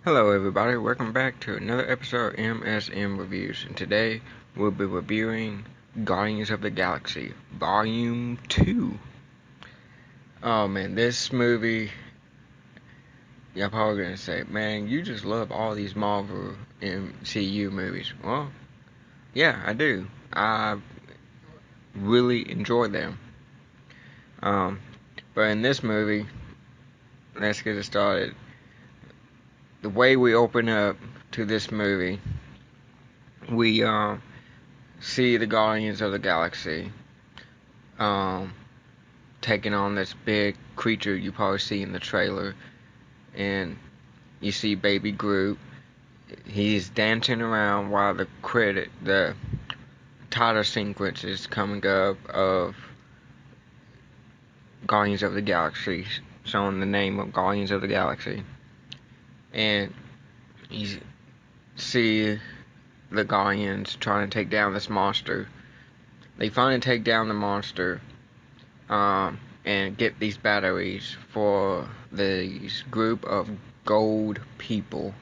Hello everybody, welcome back to another episode of M.S.M Reviews, and today we'll be reviewing Guardians of the Galaxy Volume 2. Oh man, this movie, y'all probably gonna say, man, you just love all these Marvel MCU movies. Well, yeah, I do. I really enjoy them. Um, but in this movie, let's get it started. The way we open up to this movie, we see the Guardians of the Galaxy um, taking on this big creature you probably see in the trailer, and you see Baby Groot. He's dancing around while the title sequence is coming up of Guardians of the Galaxy, showing the name of Guardians of the Galaxy, and you see the Guardians trying to take down this monster. They finally take down the monster, and get these batteries for these group of golden people.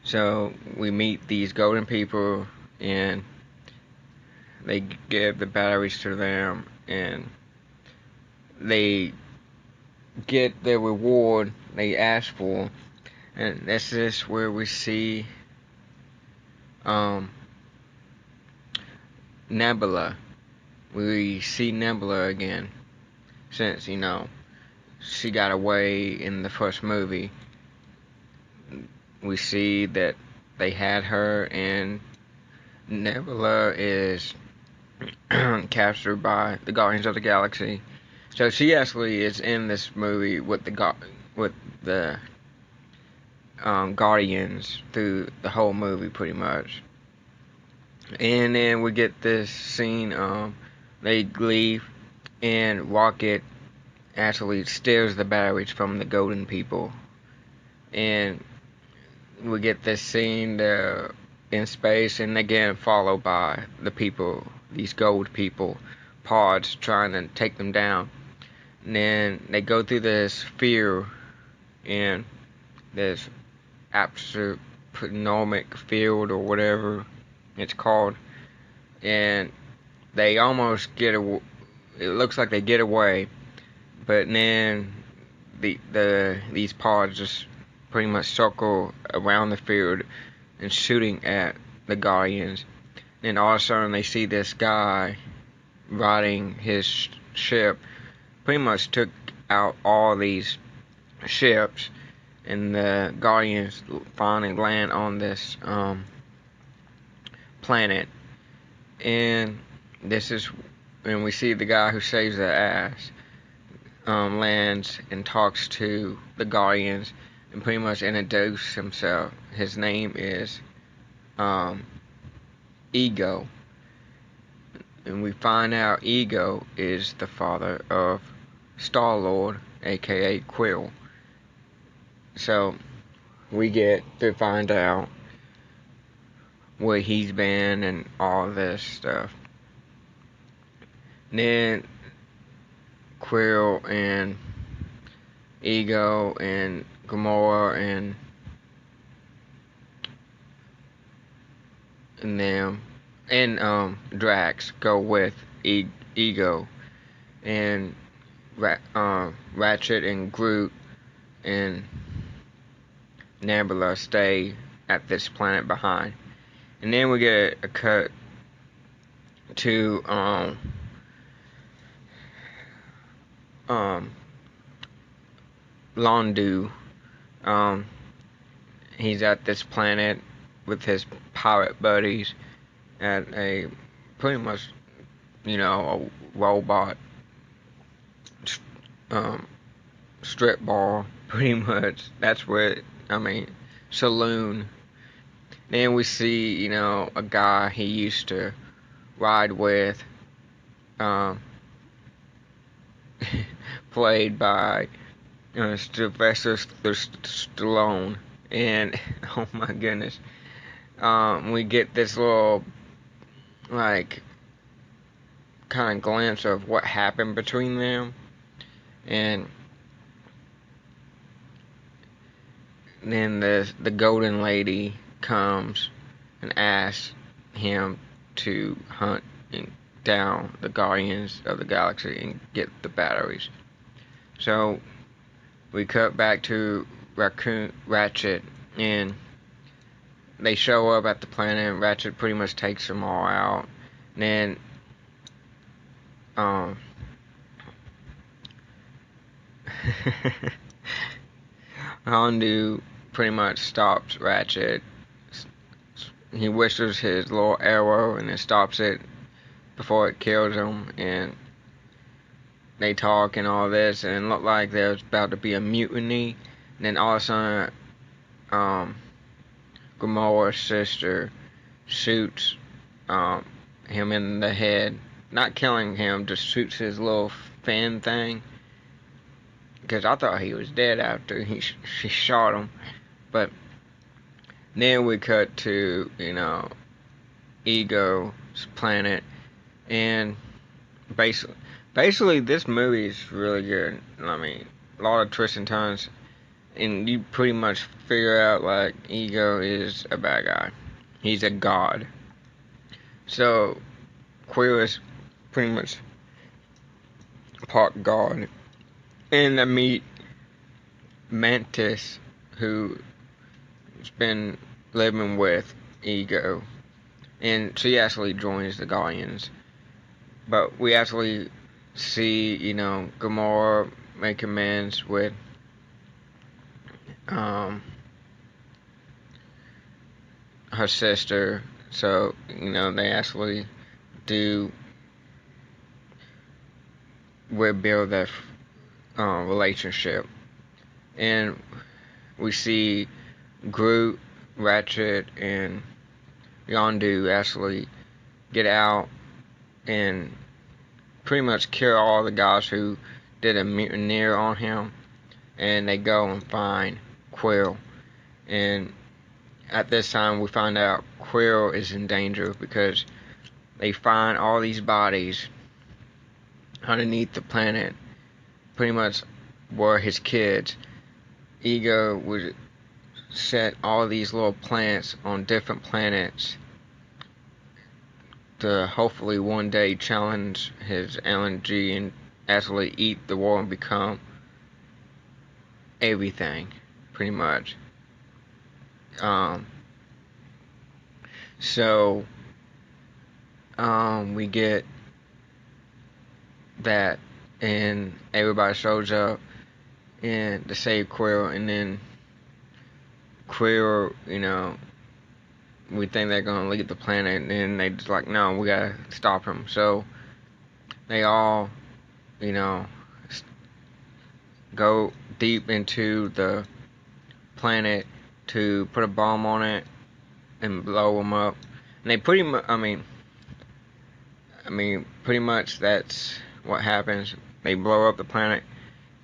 So we meet these golden people, and they give the batteries to them, and they get the reward they asked for. And this is where we see Nebula. We see Nebula again, since she got away in the first movie. We see that they had her, and Nebula is captured by the Guardians of the Galaxy. So she actually is in this movie with the Guardians through the whole movie, pretty much. And then we get this scene. They leave, and Rocket actually steals the batteries from the golden people, and we get this scene in space, and again followed by the people, these gold people, pods trying to take them down. And then they go through this sphere, in this astronomic field or whatever it's called, and they almost it looks like they get away, but then these pods just pretty much circle around the field and shooting at the Guardians. And all of a sudden they see this guy riding his ship, pretty much took out all these ships, and the Guardians finally land on this planet. And this is when we see the guy who saves their ass lands and talks to the Guardians and pretty much introduces himself. His name is Ego, and we find out Ego is the father of Star-Lord, aka Quill. So we get to find out where he's been and all this stuff. And then Quill and Ego and Gamora and them and Drax go with Ego, and Ratchet and Groot and Nebula stay at this planet behind. And then we get a cut to Londu. He's at this planet with his pirate buddies at a pretty much, a robot strip bar, pretty much. That's where, saloon. Then we see, a guy he used to ride with, played by Sylvester Stallone, and oh my goodness, we get this little kind of glimpse of what happened between them, and then the golden lady comes and asks him to hunt down the Guardians of the Galaxy and get the batteries. So we cut back to Ratchet, and they show up at the planet, and Ratchet pretty much takes them all out. And then Yondu pretty much stops Ratchet. He whistles his little arrow and then stops it before it kills him, and they talk and all this, and it looked like there's about to be a mutiny. And then all of a sudden, Gamora's sister shoots him in the head. Not killing him, just shoots his little fin thing. Because I thought he was dead after she shot him. But then we cut to, Ego's planet. And basically this movie is really good. I mean, a lot of twists and turns. And you pretty much figure out, like, Ego is a bad guy. He's a god. So, Quill is pretty much part god. And I meet Mantis, who's been living with Ego. And she actually joins the Guardians. But we actually see, Gamora make amends with her sister. So, they actually do rebuild their relationship. And we see Groot, Ratchet, and Yondu actually get out and pretty much kill all the guys who did a mutineer on him. And they go and find Quill. And at this time we find out Quill is in danger because they find all these bodies underneath the planet, pretty much were his kids. Ego would set all these little plants on different planets to hopefully one day challenge his LNG and actually eat the world and become everything, pretty much. So we get that, and everybody shows up and to save Quill, and then Quill, we think they're gonna leave the planet, and then they just like, no, we gotta stop him. So they all, go deep into the planet to put a bomb on it and blow them up. And they pretty much, pretty much that's what happens. They blow up the planet.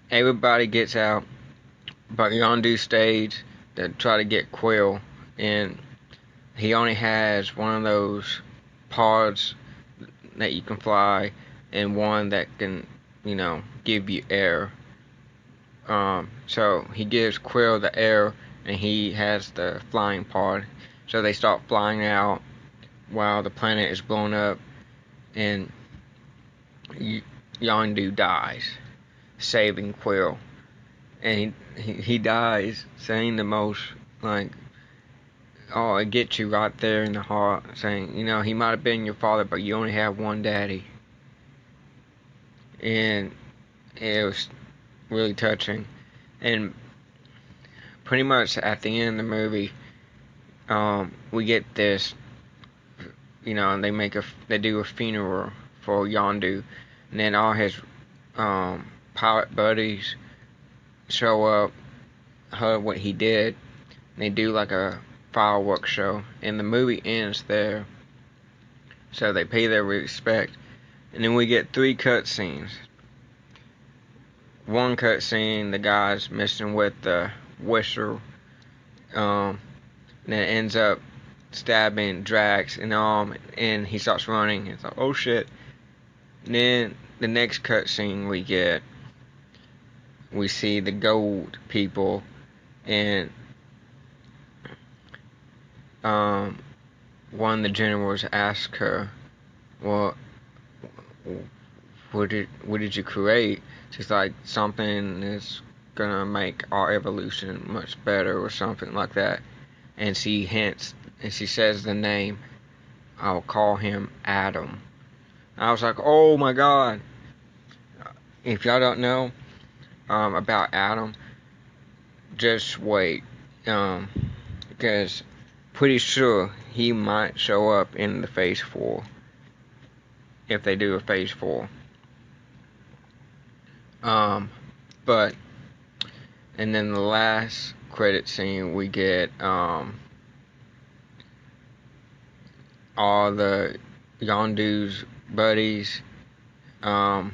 Everybody gets out, but Yondu stays to try to get Quill, and he only has one of those pods that you can fly, and one that can, give you air. So he gives Quill the air, and he has the flying pod. So they start flying out while the planet is blown up, and Yondu dies, saving Quill. And he dies saying the most, like, oh, it gets you right there in the heart, saying, he might have been your father, but you only have one daddy. And it was really touching. And pretty much at the end of the movie, we get this, and they do a funeral for Yondu, and then all his pilot buddies show up, heard what he did, and they do like a fireworks show, and the movie ends there. So they pay their respect, and then we get 3 cutscenes. One cutscene, the guy's messing with the whistle, and then ends up stabbing Drax in the arm, and he starts running. It's like, oh shit. And then the next cutscene we see the gold people, and one of the generals asked her, well, what did you create? She's like, something is gonna make our evolution much better or something like that. And she hints and she says the name. I'll call him Adam. I was like, oh my god. If y'all don't know about Adam, just wait. Because pretty sure he might show up in the Phase 4. If they do a Phase 4. But, and then the last credit scene, we get all the Yondu's buddies, who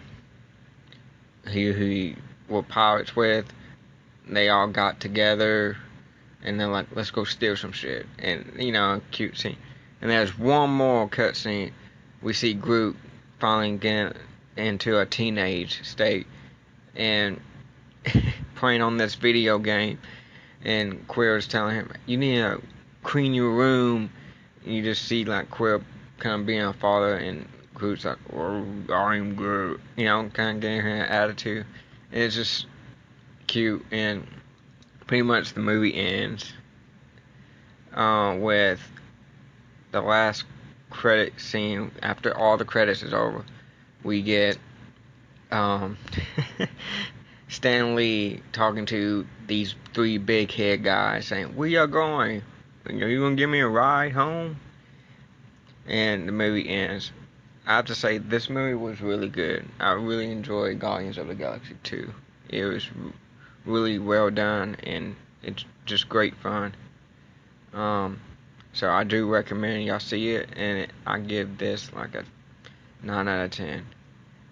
he were pirates with. They all got together, and they're like, let's go steal some shit. And, you know, cute scene. And there's one more cutscene. We see Groot finally get into a teenage state and playing on this video game. And Quill's telling him, you need to clean your room. And you just see like Quill kind of being a father, and Groot's like, oh, I'm Groot. You know, kind of getting her attitude. And it's just cute, and pretty much the movie ends with the last credit scene. After all the credits is over, we get Stan Lee talking to these three big head guys saying, where y'all going? Are you gonna give me a ride home? And the movie ends. I have to say, this movie was really good. I really enjoyed Guardians of the Galaxy 2. It was really well done, and it's just great fun. So I do recommend y'all see it, and I give this like a 9 out of 10.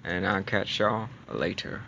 And I'll catch y'all later.